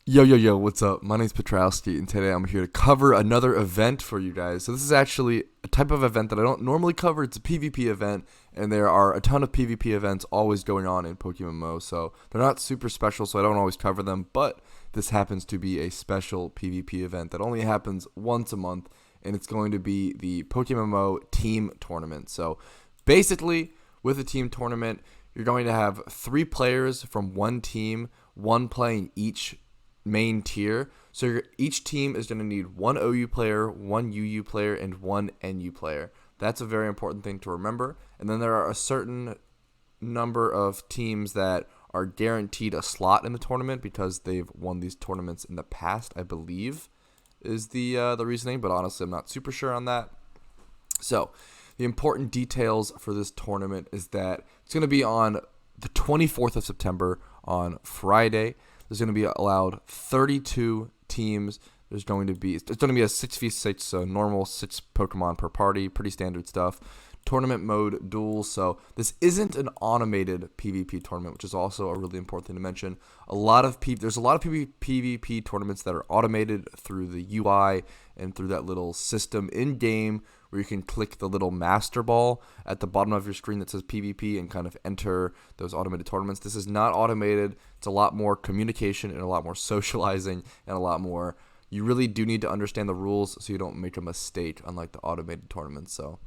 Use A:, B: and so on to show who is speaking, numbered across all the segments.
A: Yo, what's up? My name's Petrowski, and today I'm here to cover another event for you guys. So this is actually a type of event that I don't normally cover. It's a PvP event, and there are a ton of PvP events always going on in PokeMMO, so they're not super special, so I don't always cover them, but this happens to be a special PvP event that only happens once a month, and it's going to be the PokeMMO Team Tournament. So basically, with a team tournament, you're going to have 3 players from one team, one playing each main tier. So each team is going to need one OU player, one UU player, and one NU player. That's a very important thing to remember. And then there are a certain number of teams that are guaranteed a slot in the tournament because they've won these tournaments in the past, I believe, is the reasoning. But honestly, I'm not super sure on that. So the important details for this tournament is that it's going to be on the 24th of September on Friday. There's going to be allowed 32 teams. It's going to be a 6v6, so normal 6 Pokemon per party, pretty standard stuff. Tournament mode duels, so this isn't an automated PvP tournament, which is also a really important thing to mention. There's a lot of PvP tournaments that are automated through the UI and through that little system in game where you can click the little master ball at the bottom of your screen that says PvP and kind of enter those automated tournaments. This is not automated. It's a lot more communication and a lot more socializing and a lot more. You really do need to understand the rules so you don't make a mistake, unlike the automated tournaments. So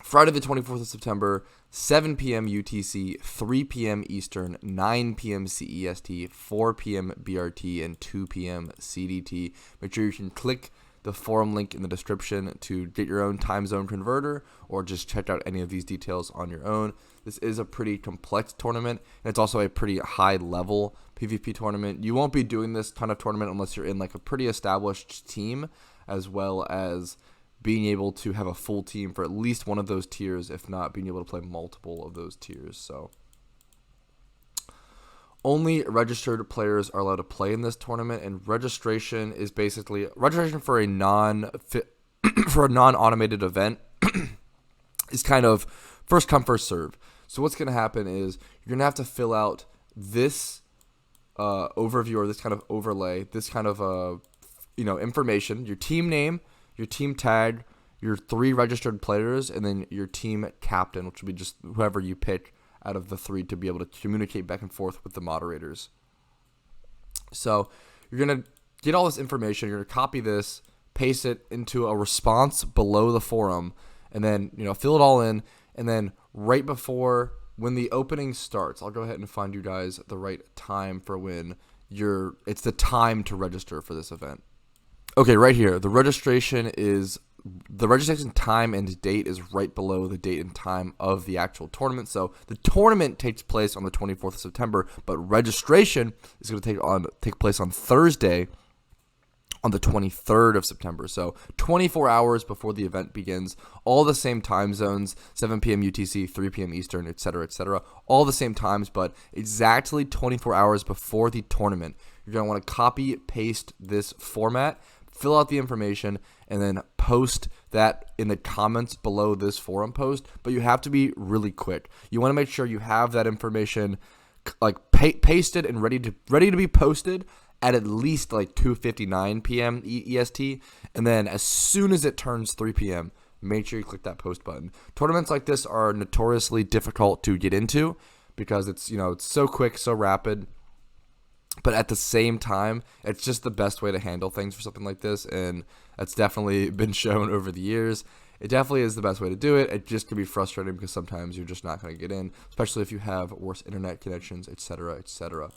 A: Friday the 24th of September, 7 p.m. UTC, 3 p.m. Eastern, 9 p.m. CEST, 4 p.m. BRT, and 2 p.m. CDT. Make sure you can click the forum link in the description to get your own time zone converter or just check out any of these details on your own. This is a pretty complex tournament, and it's also a pretty high level PvP tournament. You won't be doing this ton of tournament unless you're in like a pretty established team, as well as being able to have a full team for at least one of those tiers, if not being able to play multiple of those tiers. So only registered players are allowed to play in this tournament, and registration is basically registration for a non-automated event is kind of first come first serve. So what's going to happen is you're going to have to fill out this overview or this kind of overlay, this kind of information, your team name, your team tag, your 3 registered players, and then your team captain, which will be just whoever you pick out of the 3 to be able to communicate back and forth with the moderators. So you're going to get all this information. You're going to copy this, paste it into a response below the forum, and then fill it all in. And then right before when the opening starts, I'll go ahead and find you guys the right time for when it's the time to register for this event. Okay, right here, the registration time and date is right below the date and time of the actual tournament. So the tournament takes place on the 24th of September, but registration is going to take place on Thursday on the 23rd of September. So 24 hours before the event begins, all the same time zones, 7 p.m. UTC, 3 p.m. Eastern, etc., all the same times, but exactly 24 hours before the tournament. You're going to want to copy, paste this format, fill out the information, and then post that in the comments below this forum post. But you have to be really quick. You want to make sure you have that information like pasted and ready to be posted at least like 2:59 p.m. EST. And then as soon as it turns 3 p.m., make sure you click that post button. Tournaments like this are notoriously difficult to get into because it's so quick, so rapid. But at the same time, it's just the best way to handle things for something like this, and that's definitely been shown over the years. It definitely is the best way to do it. It just can be frustrating because sometimes you're just not going to get in, especially if you have worse internet connections, etc., etc.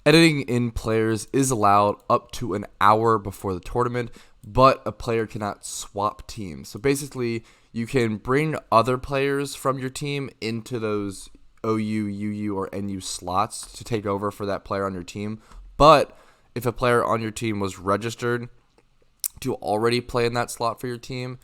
A: Editing in players is allowed up to an hour before the tournament, but a player cannot swap teams. So basically, you can bring other players from your team into those OU, UU, or NU slots to take over for that player on your team. But if a player on your team was registered to already play in that slot for your team,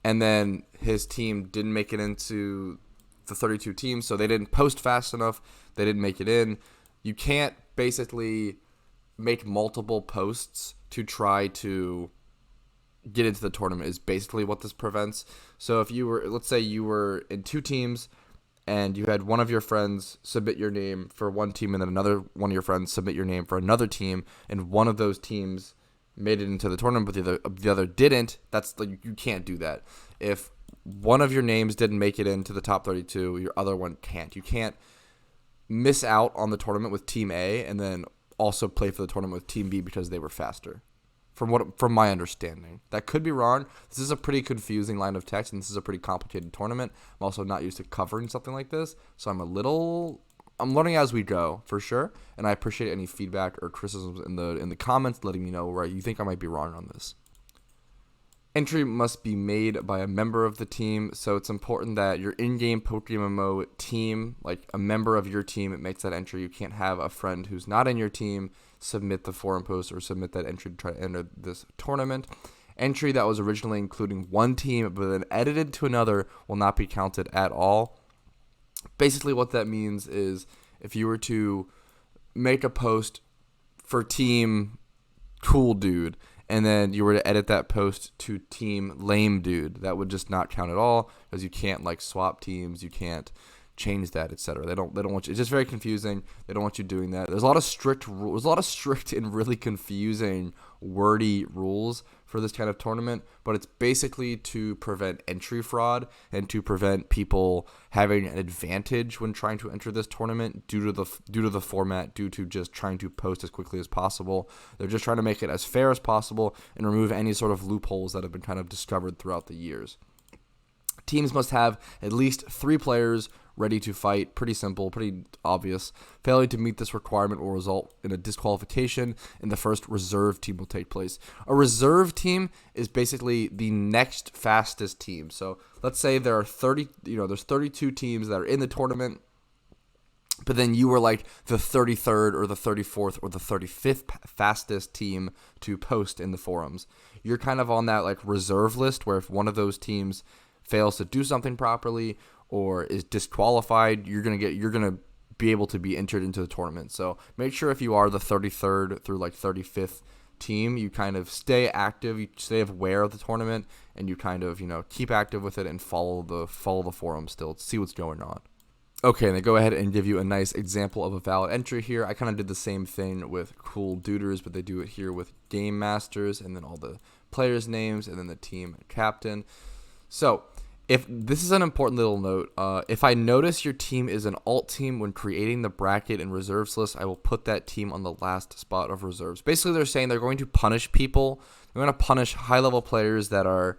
A: and then his team didn't make it into the 32 teams, so they didn't post fast enough, they didn't make it in, you can't basically make multiple posts to try to get into the tournament is basically what this prevents. So if you were, let's say you were in 2 teams, and you had one of your friends submit your name for one team, and then another one of your friends submit your name for another team, and one of those teams made it into the tournament, but the other didn't, that's like, you can't do that. If one of your names didn't make it into the top 32, your other one can't. You can't miss out on the tournament with Team A and then also play for the tournament with Team B because they were faster. From my understanding, that could be wrong. This is a pretty confusing line of text, and this is a pretty complicated tournament. I'm also not used to covering something like this, so I'm learning as we go for sure. And I appreciate any feedback or criticisms in the comments, letting me know where you think I might be wrong on this. Entry must be made by a member of the team, so it's important that your in-game PokeMMO team, like a member of your team, it makes that entry. You can't have a friend who's not in your team submit the forum post or submit that entry to try to enter this tournament. Entry that was originally including one team but then edited to another will not be counted at all. Basically what that means is if you were to make a post for team cool dude and then you were to edit that post to team lame dude, that would just not count at all because you can't like swap teams, you can't change that, etc. They don't want you. It's just very confusing. They don't want you doing that. There's a lot of strict rules, a lot of strict and really confusing wordy rules for this kind of tournament, but it's basically to prevent entry fraud and to prevent people having an advantage when trying to enter this tournament due to the format, due to just trying to post as quickly as possible. They're just trying to make it as fair as possible and remove any sort of loopholes that have been kind of discovered throughout the years. Teams must have at least 3 players ready to fight. Pretty simple, pretty obvious. Failure to meet this requirement will result in a disqualification, and the first reserve team will take place. A reserve team is basically the next fastest team. So let's say there are there's 32 teams that are in the tournament, but then you were like the 33rd or the 34th or the 35th fastest team to post in the forums. You're kind of on that like reserve list where if one of those teams fails to do something properly or is disqualified, you're gonna be able to be entered into the tournament. So make sure if you are the 33rd through like 35th team, you kind of stay active, you stay aware of the tournament, and you kind of keep active with it and follow the forum still to see what's going on. Okay, and they go ahead and give you a nice example of a valid entry here. I kind of did the same thing with Cool Duders, but they do it here with Game Masters and then all the players' names and then the team captain. So if this is an important little note, if I notice your team is an alt team when creating the bracket and reserves list, I will put that team on the last spot of reserves. Basically, they're saying they're going to punish people. They're going to punish high-level players that are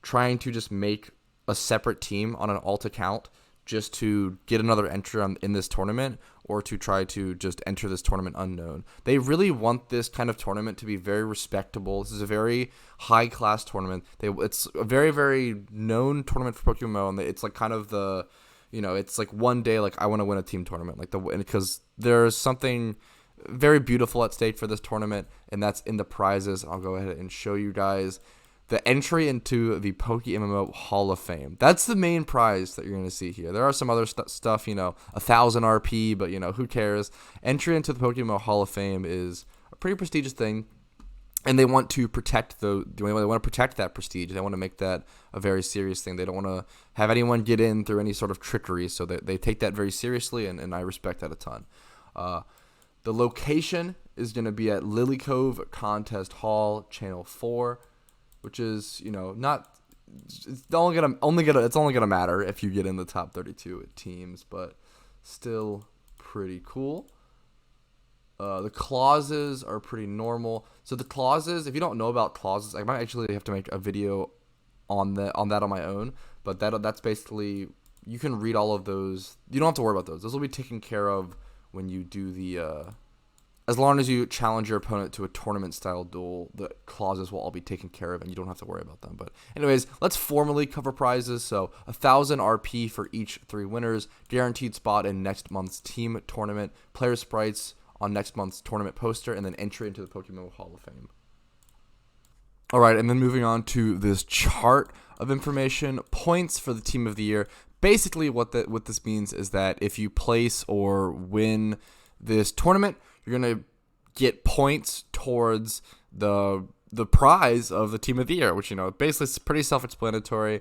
A: trying to just make a separate team on an alt account just to get another entry in this tournament or to try to just enter this tournament unknown. They really want this kind of tournament to be very respectable. This is a very high-class tournament. It's a very, very known tournament for PokeMMO, and it's like kind of the, it's like one day, like I want to win a team tournament, because there's something very beautiful at stake for this tournament, and that's in the prizes. I'll go ahead and show you guys the entry into the PokeMMO Hall of Fame. That's the main prize that you're going to see here. There are some other stuff, 1,000 RP, but, who cares? Entry into the PokeMMO Hall of Fame is a pretty prestigious thing, and they want to protect that prestige. They want to make that a very serious thing. They don't want to have anyone get in through any sort of trickery, so they take that very seriously, and I respect that a ton. The location is going to be at Lily Cove Contest Hall, Channel 4. Which is, not. It's only gonna matter if you get in the top 32 teams, but still pretty cool. The clauses are pretty normal. So the clauses, if you don't know about clauses, I might actually have to make a video on that on my own. But that's basically, you can read all of those. You don't have to worry about those. Those will be taken care of when you do the. As long as you challenge your opponent to a tournament-style duel, the clauses will all be taken care of, and you don't have to worry about them. But anyways, let's formally cover prizes. So 1,000 RP for each 3 winners, guaranteed spot in next month's team tournament, player sprites on next month's tournament poster, and then entry into the PokeMMO Hall of Fame. All right, and then moving on to this chart of information, points for the team of the year. Basically, what this means is that if you place or win this tournament, you're going to get points towards the prize of the team of the year, which, basically is pretty self-explanatory.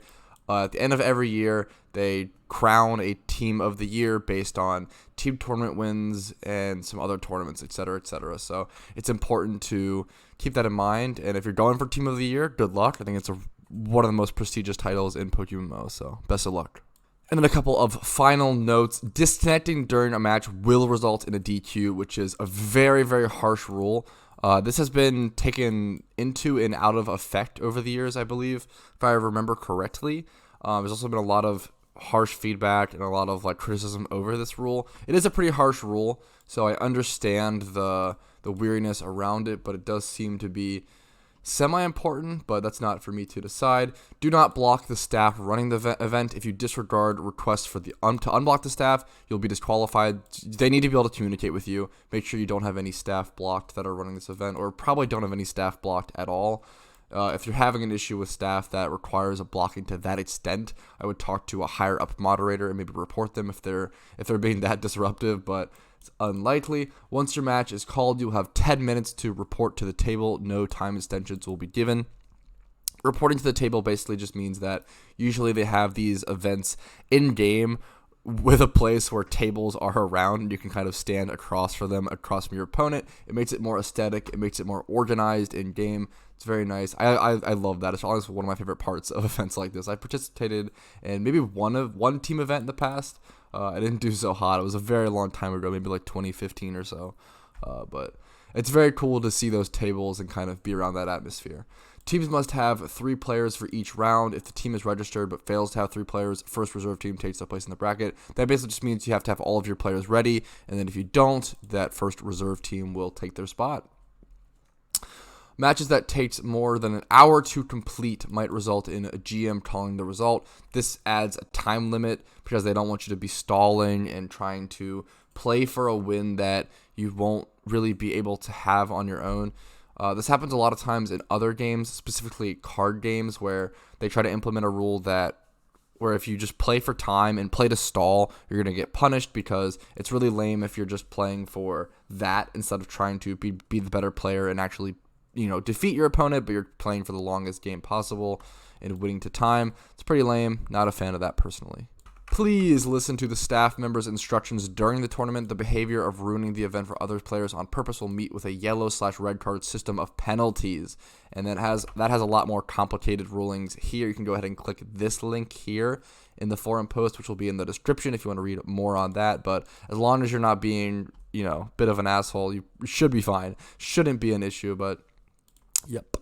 A: At the end of every year, they crown a team of the year based on team tournament wins and some other tournaments, etc., etc. So it's important to keep that in mind. And if you're going for team of the year, good luck. I think it's one of the most prestigious titles in PokeMMO, so best of luck. And then a couple of final notes. Disconnecting during a match will result in a DQ, which is a very, very harsh rule. This has been taken into and out of effect over the years, I believe, if I remember correctly. There's also been a lot of harsh feedback and a lot of criticism over this rule. It is a pretty harsh rule, so I understand the weariness around it, but it does seem to be semi-important, but that's not for me to decide. Do not block the staff running the event. If you disregard requests for to unblock the staff, you'll be disqualified. They need to be able to communicate with you. Make sure you don't have any staff blocked that are running this event, or probably don't have any staff blocked at all. If you're having an issue with staff that requires a blocking to that extent, I would talk to a higher up moderator and maybe report them if they're being that disruptive, but it's unlikely. Once your match is called, you'll have 10 minutes to report to the table. No time extensions will be given. Reporting to the table basically just means that usually they have these events in game with a place where tables are around and you can kind of stand across from your opponent. It makes it more aesthetic. It makes it more organized in game. It's very nice. I love that. It's honestly one of my favorite parts of events like this. I participated in maybe one team event in the past. I didn't do so hot. It was a very long time ago, maybe 2015 or so. But it's very cool to see those tables and kind of be around that atmosphere. Teams must have 3 players for each round. If the team is registered but fails to have 3 players, first reserve team takes their place in the bracket. That basically just means you have to have all of your players ready, and then if you don't, that first reserve team will take their spot. Matches that takes more than an hour to complete might result in a GM calling the result. This adds a time limit because they don't want you to be stalling and trying to play for a win that you won't really be able to have on your own. This happens a lot of times in other games, specifically card games, where they try to implement a rule where if you just play for time and play to stall, you're going to get punished, because it's really lame if you're just playing for that instead of trying to be the better player and actually defeat your opponent, but you're playing for the longest game possible and winning to time. It's pretty lame. Not a fan of that personally. Please listen to the staff members' instructions during the tournament. The behavior of ruining the event for other players on purpose will meet with a yellow/red card system of penalties. And that has a lot more complicated rulings here. You can go ahead and click this link here in the forum post, which will be in the description if you want to read more on that. But as long as you're not being, bit of an asshole, you should be fine. Shouldn't be an issue, but yep.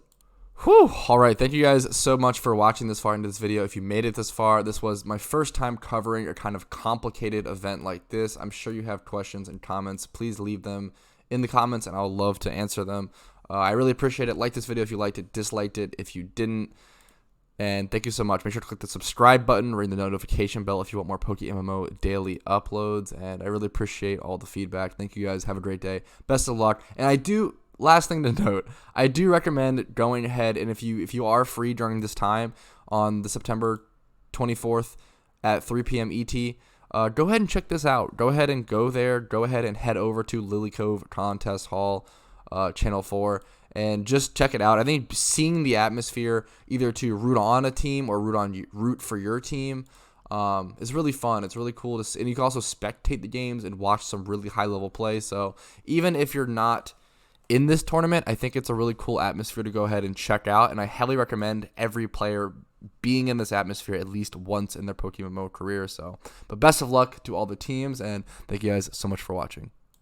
A: Whew. All right. Thank you guys so much for watching this far into this video. If you made it this far, this was my first time covering a kind of complicated event like this. I'm sure you have questions and comments. Please leave them in the comments and I'll love to answer them. I really appreciate it. Like this video if you liked it, disliked it if you didn't. And thank you so much. Make sure to click the subscribe button, ring the notification bell if you want more PokeMMO daily uploads. And I really appreciate all the feedback. Thank you guys. Have a great day. Best of luck. And last thing to note, I do recommend going ahead, and if you are free during this time on the September 24th at 3 p.m. ET, go ahead and check this out. Go ahead and go there. Go ahead and head over to Lily Cove Contest Hall, Channel 4, and just check it out. I think seeing the atmosphere, either to root on a team or root for your team, is really fun. It's really cool to see, and you can also spectate the games and watch some really high-level play. So even if you're not in this tournament, I think it's a really cool atmosphere to go ahead and check out, and I heavily recommend every player being in this atmosphere at least once in their PokeMMO career. But best of luck to all the teams, and thank you guys so much for watching.